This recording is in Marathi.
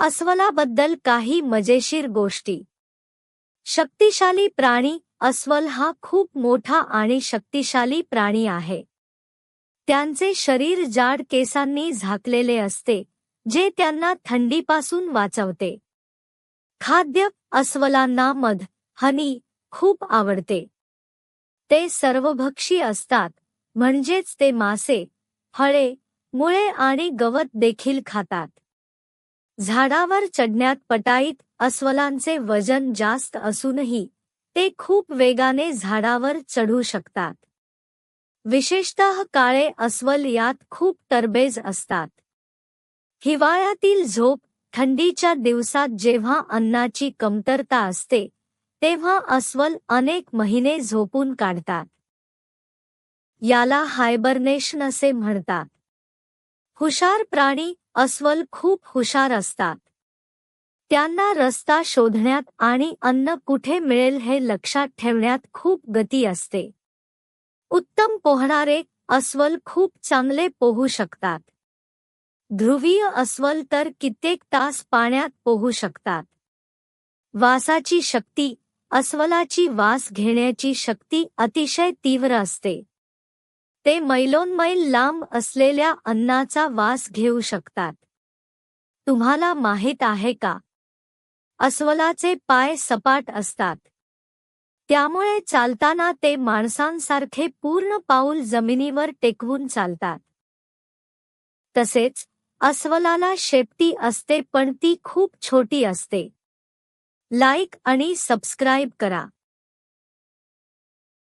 अस्वलाबद्दल काही मजेशीर गोष्टी. शक्तिशाली प्राणी. अस्वल हा खूप मोठा आणि शक्तिशाली प्राणी आहे. त्यांचे शरीर जाड केसांनी झाकलेले असते, जे त्यांना थंडीपासून वाचवते. खाद्य. अस्वलांना मध, हनी खूप आवडते. ते सर्वभक्षी असतात, म्हणजेच ते मासे, फळे, मुळे आणि गवत देखील खातात. झाडावर चढण्यात पटाईत. अस्वलांचे वजन जास्त असूनही ते खूप वेगाने झाडावर चढू शकतात. विशेषतः काळे अस्वल यात खूप तरबेज असतात. हिवाळ्यातील झोप. थंडीच्या दिवसात जेव्हा अन्नाची कमतरता असते, तेव्हा अस्वल अनेक महिने झोपून काढतात. याला हायबरनेशन असे म्हणतात. हुशार प्राणी. अस्वल खूप हुशार असतात. त्यांना रस्ता शोधण्यात आणि अन्न कुठे मिळेल हे लक्षात ठेवण्यात खूप गती असते. उत्तम पोहणारे. अस्वल खूप चांगले पोहू शकतात. ध्रुवीय अस्वल तर कित्येक तास पाण्यात पोहू शकतात. वासाची शक्ती. अस्वलाची वास घेण्याची शक्ती अतिशय तीव्र असते. ते मैलोनमैल लांब असलेल्या अन्नाचा वास घेऊ शकतात. तुम्हाला माहीत आहे का? अस्वलाचे पाय सपाट असतात. त्यामुळे चालताना ते माणसांसारखे पूर्ण पाऊल जमिनीवर टेकवून चालतात. तसेच अस्वलाला शेपटी असते, पण ती खूप छोटी असते. लाईक आणि सबस्क्राईब करा.